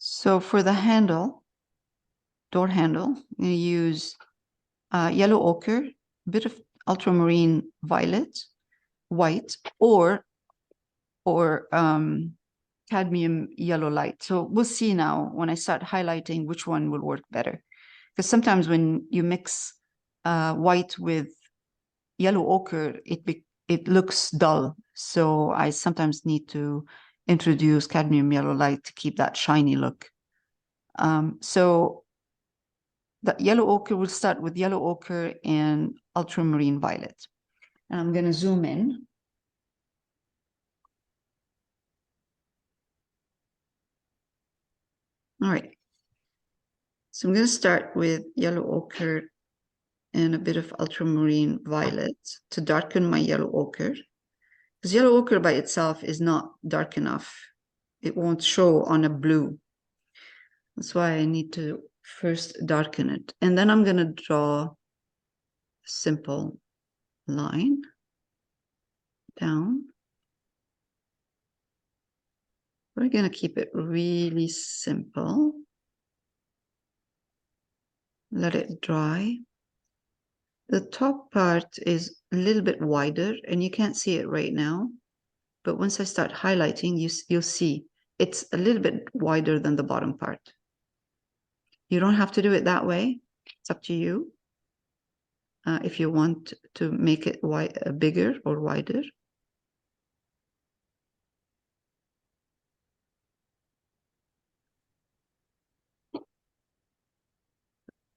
So for the handle, door handle, I'm going to use yellow ochre, a bit of ultramarine violet, white, or cadmium yellow light. So we'll see now when I start highlighting which one will work better. Because sometimes when you mix white with yellow ochre, it looks dull. So I sometimes need to introduce cadmium yellow light to keep that shiny look. So the yellow ochre, we'll start with yellow ochre and ultramarine violet. And I'm going to zoom in. All right. So I'm going to start with yellow ochre and a bit of ultramarine violet to darken my yellow ochre. Because yellow ochre by itself is not dark enough. It won't show on a blue. That's why I need to first darken it. And then I'm going to draw a simple line down. We're going to keep it really simple. Let it dry. The top part is a little bit wider and you can't see it right now. But once I start highlighting, you'll see it's a little bit wider than the bottom part. You don't have to do it that way. It's up to you. If you want to make it bigger or wider.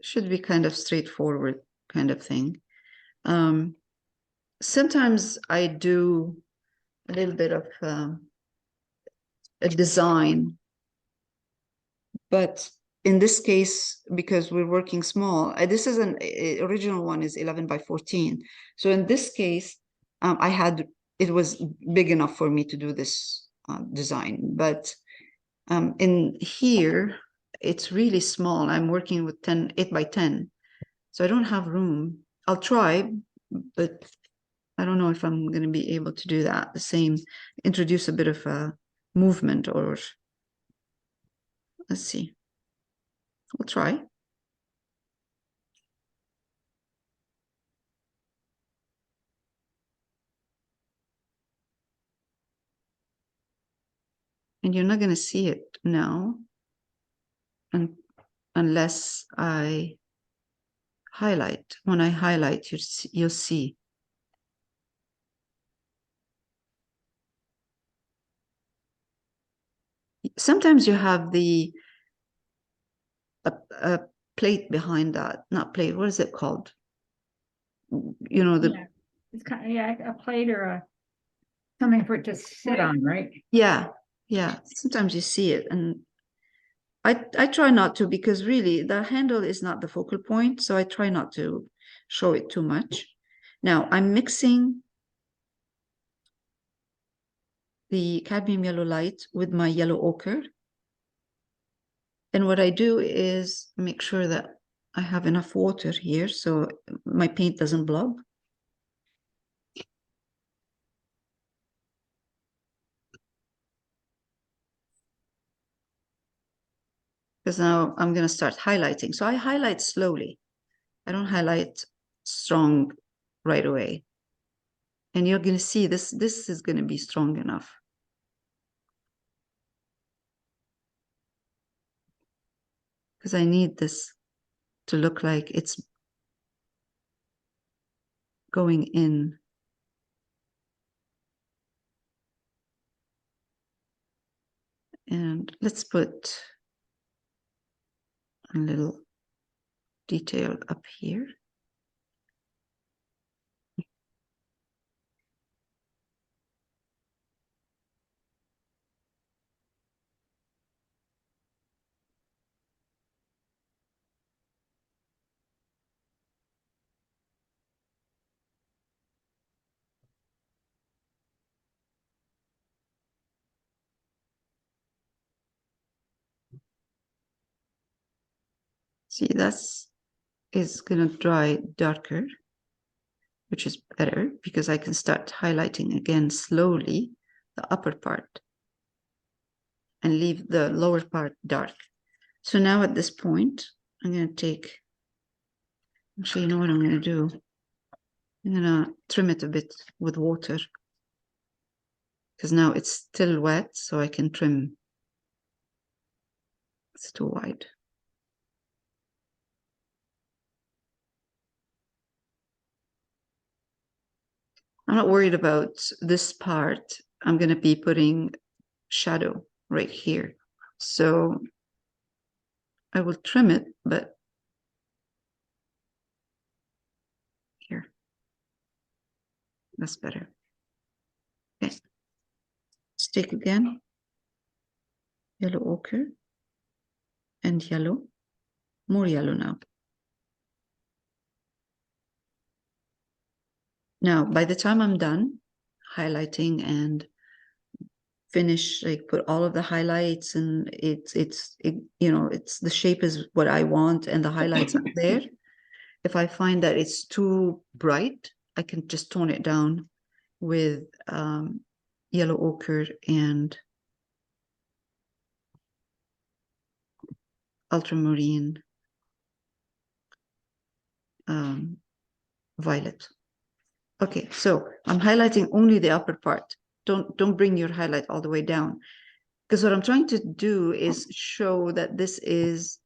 Should be kind of straightforward kind of thing. Sometimes I do a little bit of a design, but in this case, because we're working small, this is an original one is 11 by 14. So in this case, it was big enough for me to do this design, but in here, it's really small. I'm working with 8 by 10. So I don't have room. I'll try, but I don't know if I'm going to be able to do that. The same, introduce a bit of a movement or, let's see. We'll try. And you're not going to see it now unless I highlight. When I highlight, you'll see. Sometimes you have a plate behind that. Not plate, what is it called? You know, Yeah. It's kind of, a plate or something for it to sit on, right? Yeah. Sometimes you see it, and I try not to, because really the handle is not the focal point, so I try not to show it too much. Now I'm mixing the cadmium yellow light with my yellow ochre. And what I do is make sure that I have enough water here so my paint doesn't blob. Because now I'm going to start highlighting. So I highlight slowly. I don't highlight strong right away. And you're going to see this is going to be strong enough. Because I need this to look like it's going in. And let's put a little detail up here. See, that's is going to dry darker, which is better because I can start highlighting again slowly the upper part. and leave the lower part dark. So now at this point, I'm going to take, actually, you know what I'm going to do? I'm going to trim it a bit with water because now it's still wet, so I can trim. It's too wide. I'm not worried about this part. I'm going to be putting shadow right here. So I will trim it, but here, that's better. Okay, let's take again, yellow ochre and yellow, more yellow now. Now, by the time I'm done highlighting and finish, like put all of the highlights and you know, it's the shape is what I want and the highlights are there. If I find that it's too bright, I can just tone it down with yellow ochre and ultramarine violet. Okay, so I'm highlighting only the upper part. Don't bring your highlight all the way down, because what I'm trying to do is show that this is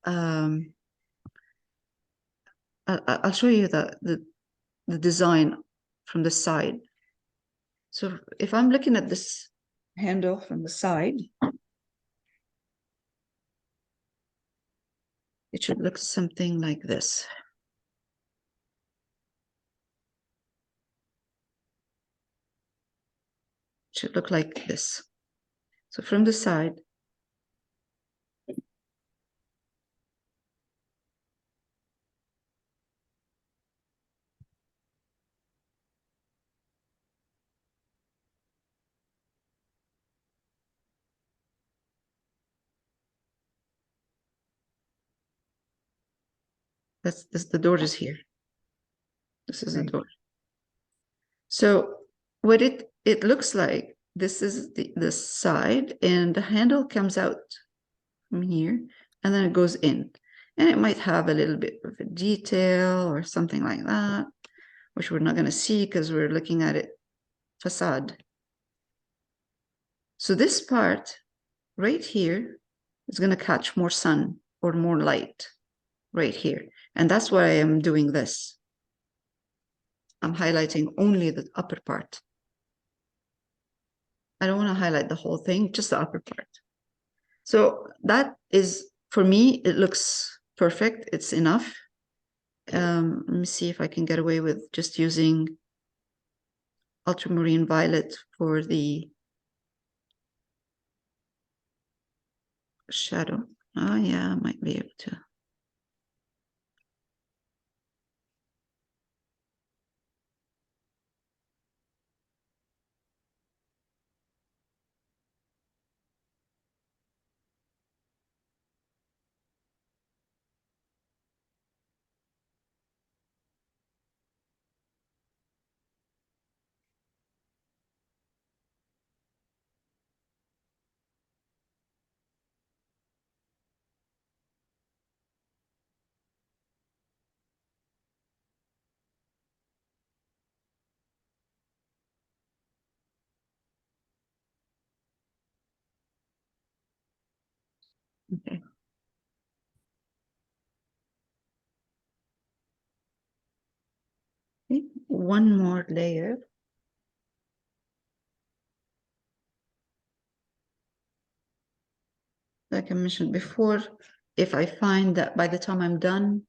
I'll show you the design from the side. So if I'm looking at this handle from the side, it should look something like this. It should look like this. So from the side, that's the door is here. This is the door. So what it looks like, this is the side, and the handle comes out from here, and then it goes in. And it might have a little bit of a detail or something like that, which we're not going to see because we're looking at it facade. So this part right here is going to catch more sun or more light right here. And that's why I am doing this. I'm highlighting only the upper part. I don't want to highlight the whole thing, just the upper part. So that is, for me, it looks perfect. It's enough. Let me see if I can get away with just using ultramarine violet for the shadow. Oh yeah, I might be able to. Okay. Okay. One more layer. Like I mentioned before, if I find that by the time I'm done,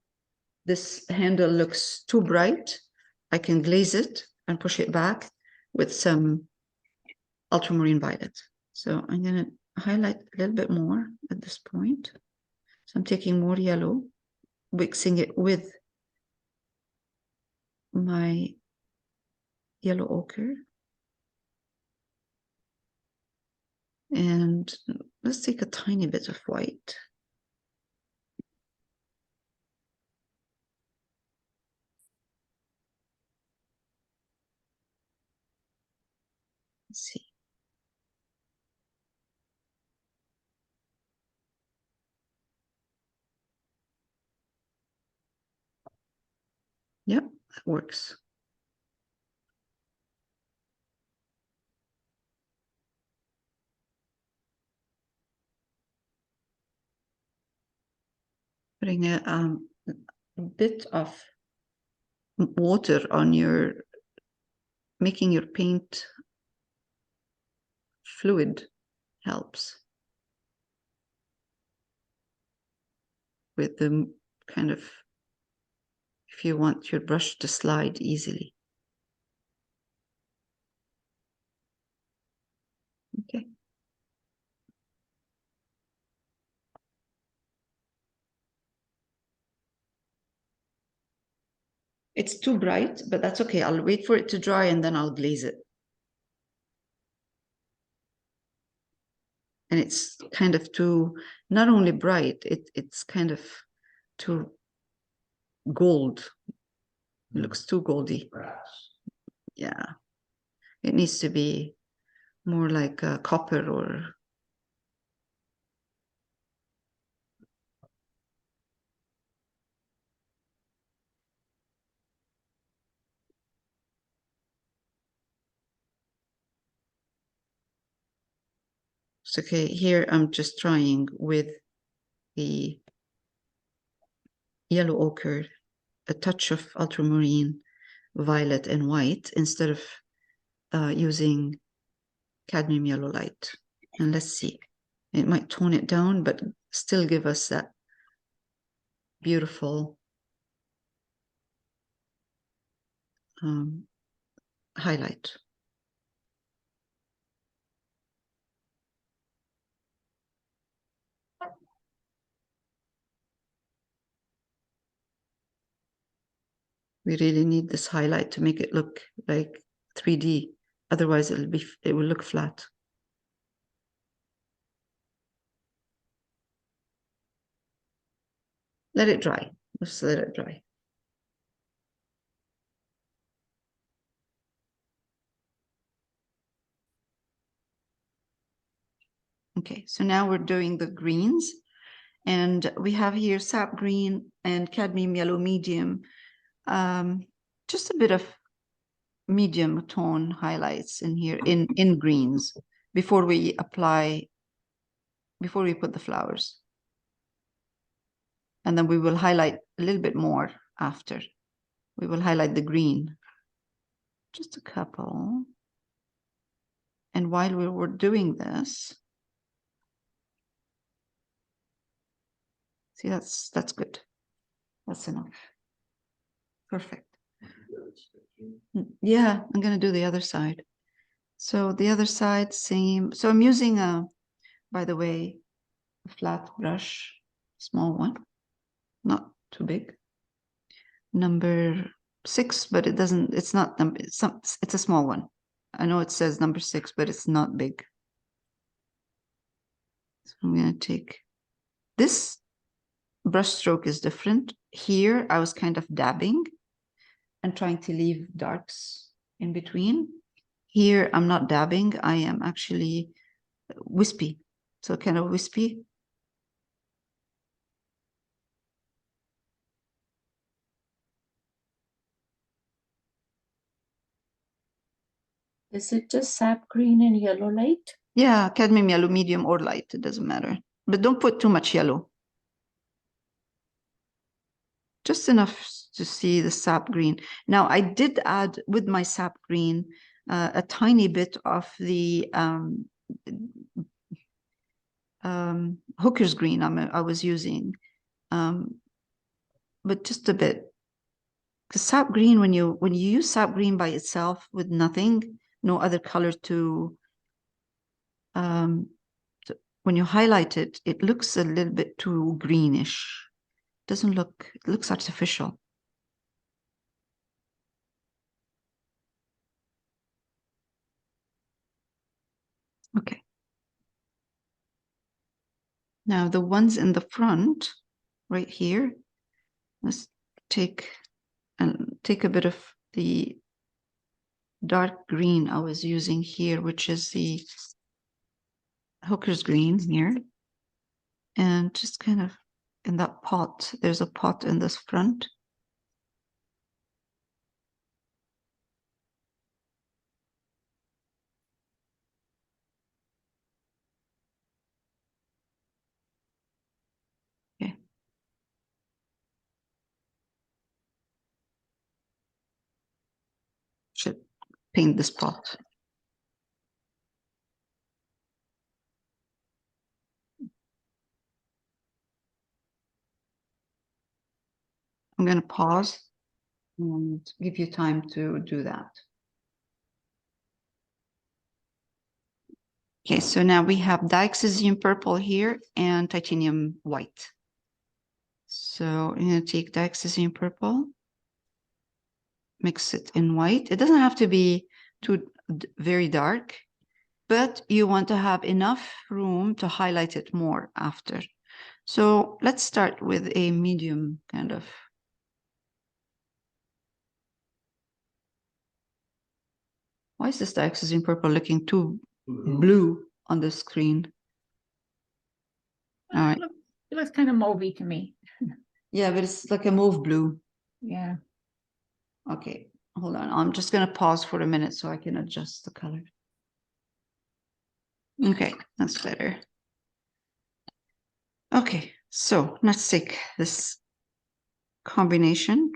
this handle looks too bright, I can glaze it and push it back with some ultramarine violet. So I'm going to highlight a little bit more at this point. So I'm taking more yellow, mixing it with my yellow ochre. And let's take a tiny bit of white. Let's see. works. Putting a bit of water on your, making your paint fluid helps with the kind of, if you want your brush to slide easily. Okay. It's too bright, but that's okay. I'll wait for it to dry and then I'll glaze it. And it's kind of too, not only bright, it's kind of too gold. It looks too goldy. Yeah. It needs to be more like copper or. It's okay. Here I'm just trying with the yellow ochre, a touch of ultramarine, violet, and white instead of using cadmium yellow light. And let's see. It might tone it down, but still give us that beautiful highlight. We really need this highlight to make it look like 3D. Otherwise, it will look flat. Let it dry. Just let it dry. Okay, so now we're doing the greens. And we have here sap green and cadmium yellow medium. Just a bit of medium tone highlights in here in greens before we apply, before we put the flowers. And then we will highlight a little bit more after. We will highlight the green. Just a couple. And while we were doing this, see, that's good. That's enough. Perfect. Yeah, I'm going to do the other side. So the other side, same. So I'm using by the way, a flat brush, small one, not too big. Number 6, but it doesn't, it's not number, it's a small one. I know it says number 6, but it's not big. So I'm going to take this brush stroke is different. Here, I was kind of dabbing and trying to leave darks in between. Here, I'm not dabbing. I am actually wispy. So kind of wispy. Is it just sap green and yellow light? Yeah, cadmium yellow, medium or light. It doesn't matter. But don't put too much yellow. Just enough to see the sap green. Now, I did add with my sap green a tiny bit of the hooker's green I was using, but just a bit. Because sap green, when you use sap green by itself with nothing, no other color to when you highlight it, it looks a little bit too greenish. Doesn't look, it looks artificial. Okay. Now the ones in the front, right here, let's take a bit of the dark green I was using here, which is the hooker's green here. And just kind of in that pot, there's a pot in this front. should paint this pot. I'm going to pause and give you time to do that. Okay, so now we have dioxazine purple here and titanium white. So I'm going to take dioxazine purple, mix it in white. It doesn't have to be too very dark, but you want to have enough room to highlight it more after. So let's start with a medium kind of. Why is this dioxazine purple looking too blue on the screen? All right. It looks kind of mauvey to me. Yeah, but it's like a mauve blue. Yeah. Okay, hold on. I'm just going to pause for a minute so I can adjust the color. Okay, that's better. Okay, so let's take this combination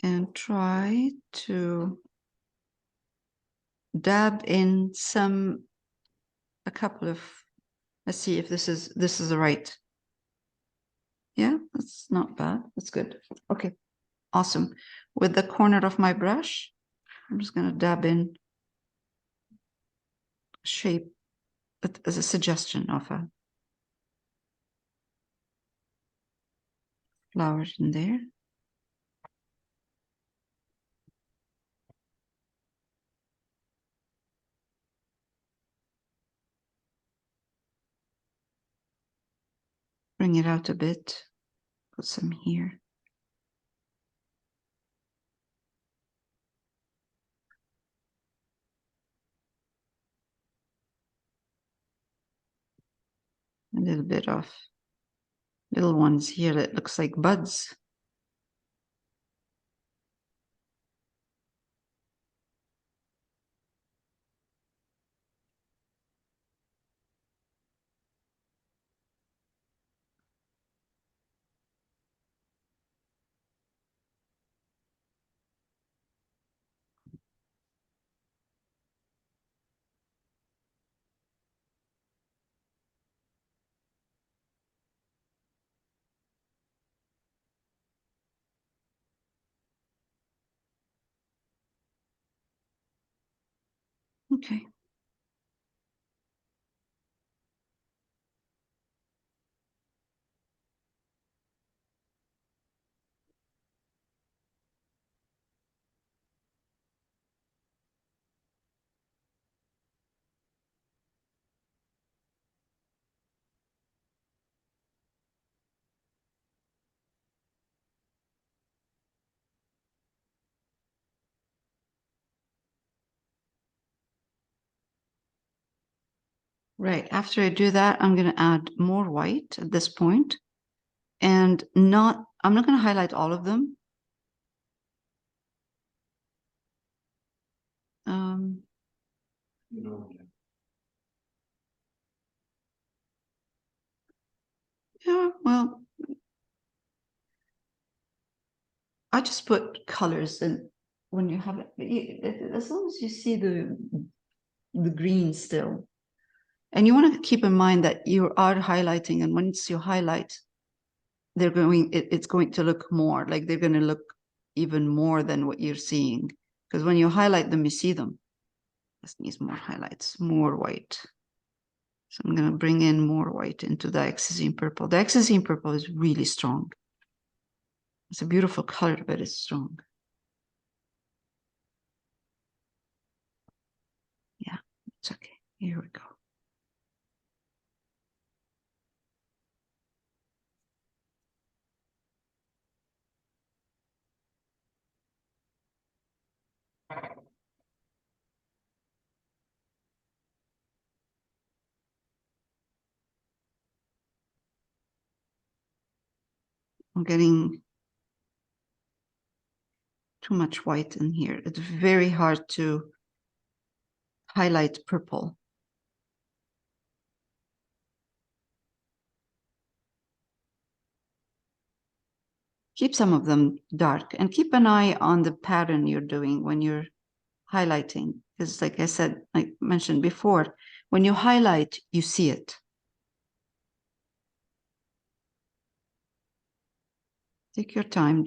and try to dab in a couple of, let's see if this is the right. Yeah, that's not bad. That's good. Okay, awesome. With the corner of my brush, I'm just going to dab in shape as a suggestion of a flower in there. Bring it out a bit. Put some here. A little bit of little ones here that looks like buds. Okay. Right, after I do that, I'm going to add more white at this point, and I'm not going to highlight all of them. Yeah, well, I just put colors, and when you have it, as long as you see the green still, and you want to keep in mind that you are highlighting, and once you highlight, it's going to look more like they're going to look even more than what you're seeing, because when you highlight them, you see them. This needs more highlights, more white. So I'm going to bring in more white into the dioxazine purple. The dioxazine purple is really strong. It's a beautiful color, but it's strong. Yeah, it's okay. Here we go. I'm getting too much white in here. It's very hard to highlight purple. keep some of them dark and keep an eye on the pattern you're doing when you're highlighting. Because like I said, I mentioned before, when you highlight, you see it. Take your time.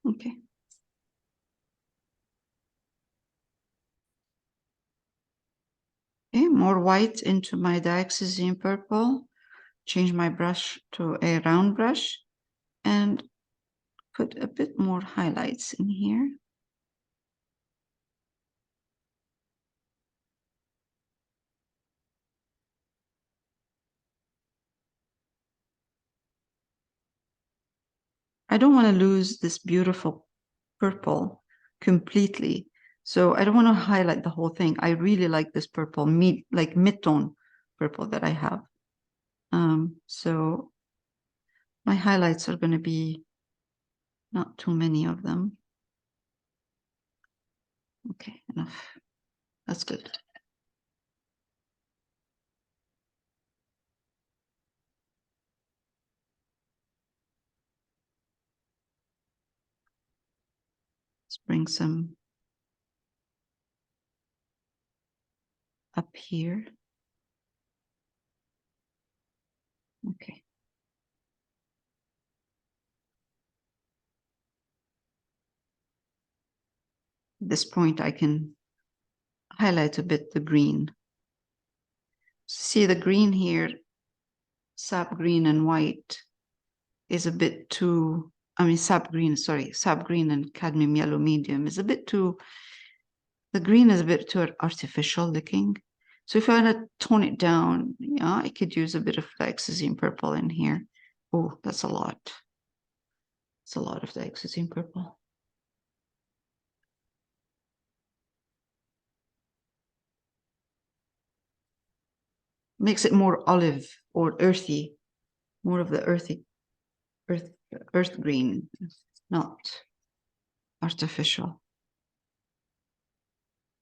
Okay. Okay, more white into my dioxazine purple. Change my brush to a round brush and put a bit more highlights in here. I don't want to lose this beautiful purple completely. So I don't want to highlight the whole thing. I really like this purple, mid-tone purple that I have. So my highlights are going to be not too many of them. Okay, enough. That's good. Let's bring some up here. Okay. At this point, I can highlight a bit the green. See the green here, sap green and white is a bit too, sap green and cadmium yellow medium is a bit too, the green is a bit too artificial looking. So if I want to tone it down, yeah, I could use a bit of dioxazine purple in here. Oh, that's a lot. It's a lot of dioxazine purple. Makes it more olive or earthy, more of the earth green, not artificial.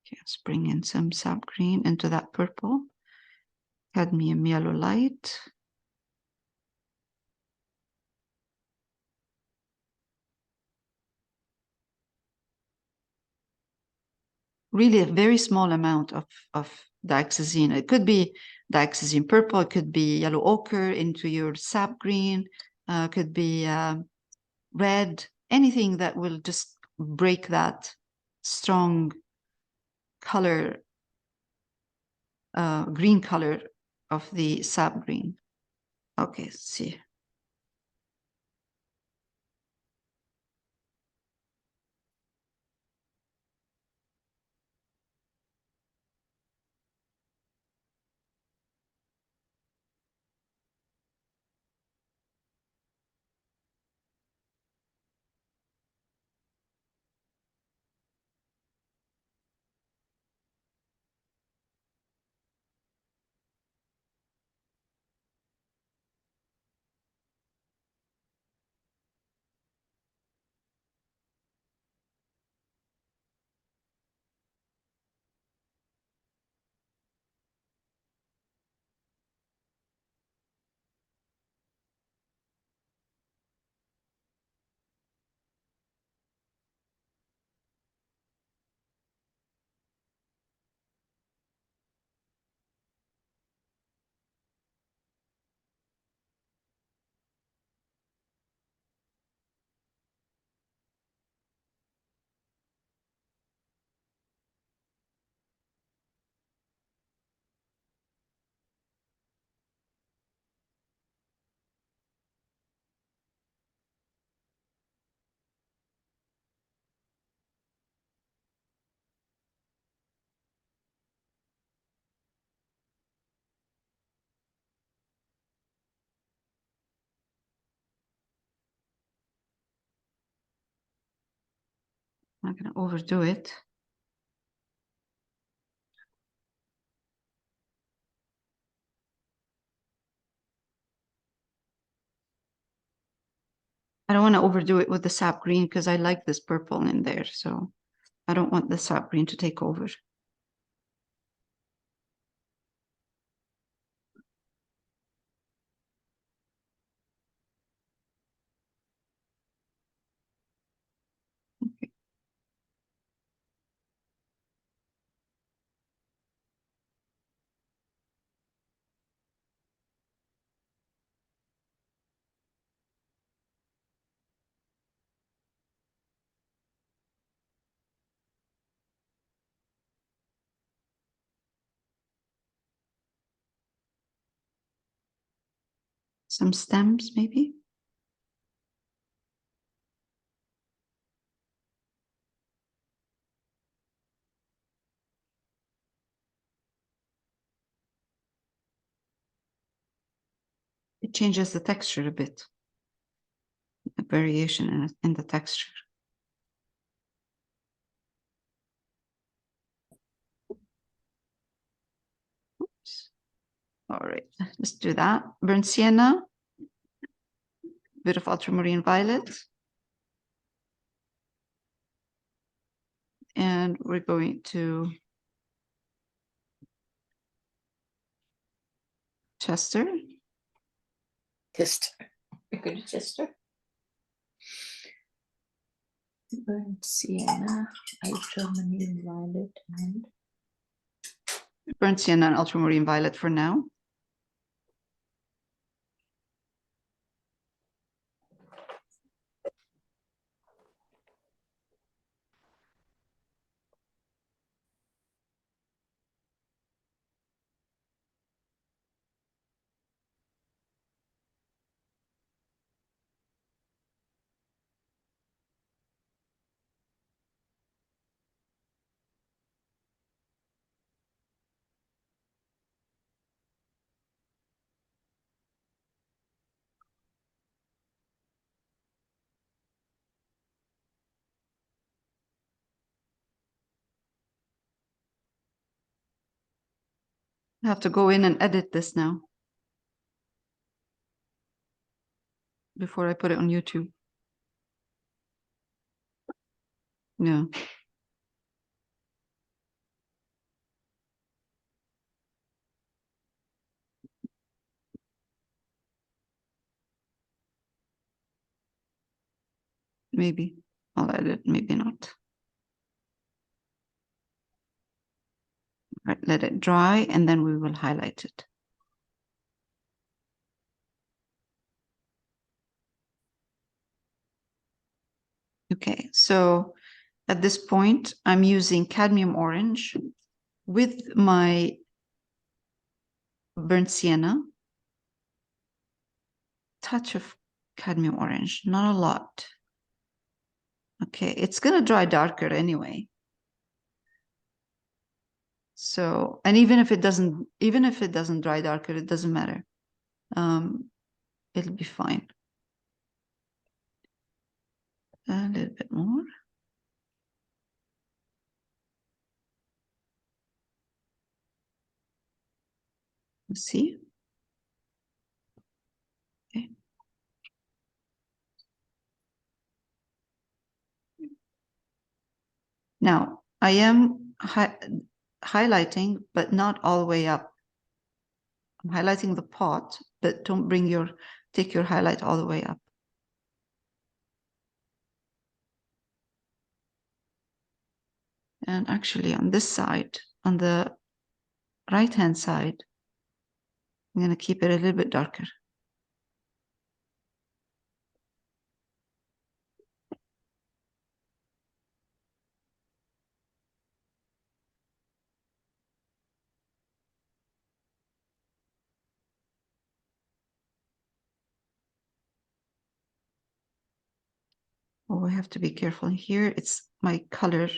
Okay, let's bring in some sap green into that purple. Cadmium yellow light. Really a very small amount of dioxazine. It could be dioxazine purple, it could be yellow ochre into your sap green, could be red, anything that will just break that strong color, green color of the sap green. Okay, let's see. not going to overdo it. I don't want to overdo it with the sap green because I like this purple in there. So I don't want the sap green to take over. Some stems, maybe. It changes the texture a bit. A variation in the texture. Oops. All right, let's do that. Burnt sienna, bit of ultramarine violet. And we're going to Chester. Chester. We go to Chester. Burnt sienna, ultramarine violet, and Burnt sienna and ultramarine violet for now. I have to go in and edit this now before I put it on YouTube. Yeah. Maybe I'll edit, maybe not. Right, let it dry and then we will highlight it. Okay, so at this point, I'm using cadmium orange with my burnt sienna, touch of cadmium orange, not a lot. Okay, it's gonna dry darker anyway. So, and even if it doesn't dry darker, it doesn't matter. It'll be fine. A little bit more. Let's see. Okay. Now, I am highlighting, but not all the way up. I'm highlighting the pot, but don't take your highlight all the way up. And actually on this side, on the right-hand side, I'm going to keep it a little bit darker. Oh, I have to be careful here. It's my color.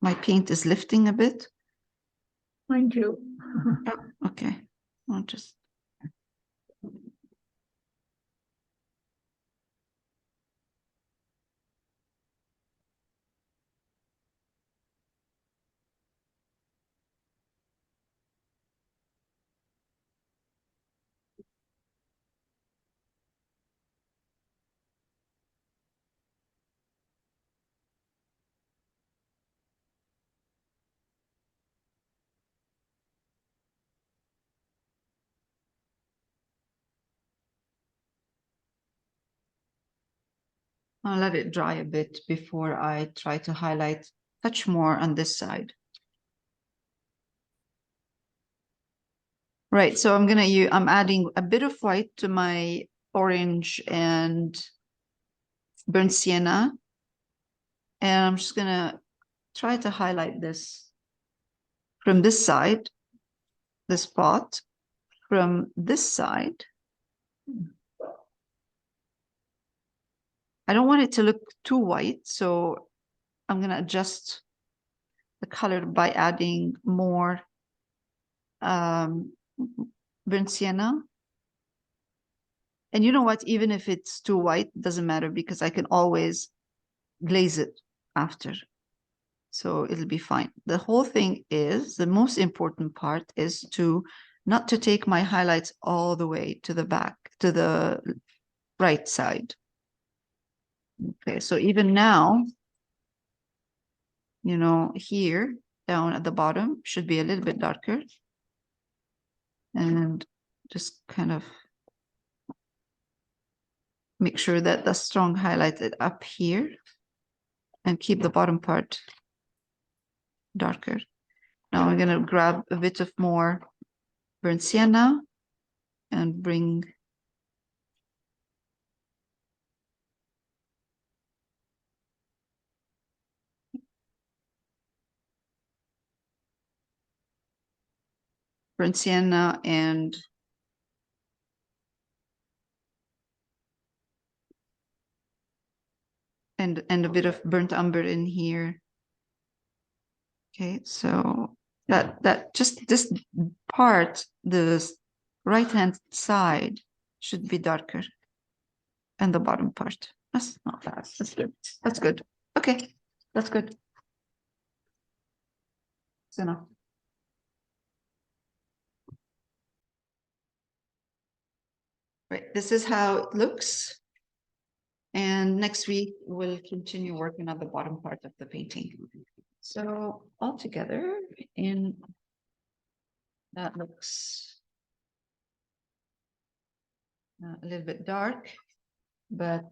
My paint is lifting a bit. Mine too. Oh, okay. I'll just. I'll let it dry a bit before I try to highlight, touch more on this side. Right, so I'm adding a bit of white to my orange and burnt sienna. And I'm just gonna try to highlight this from this side, this spot, from this side. I don't want it to look too white, so I'm gonna adjust the color by adding more burnt sienna. And you know what, even if it's too white, doesn't matter because I can always glaze it after. So it'll be fine. The whole thing is, the most important part is not to take my highlights all the way to the back, to the right side. Okay, so even now, you know, here down at the bottom should be a little bit darker. And just kind of make sure that the strong highlighted up here and keep the bottom part darker. Now I'm going to grab a bit of more burnt sienna and bring burnt sienna and a bit of burnt umber in here. Okay, so that just this part, the right hand side should be darker, and the bottom part. That's not bad. That's good. That's good. Okay, that's good. So now. Right, this is how it looks. And next week we'll continue working on the bottom part of the painting. So all together, that looks a little bit dark, but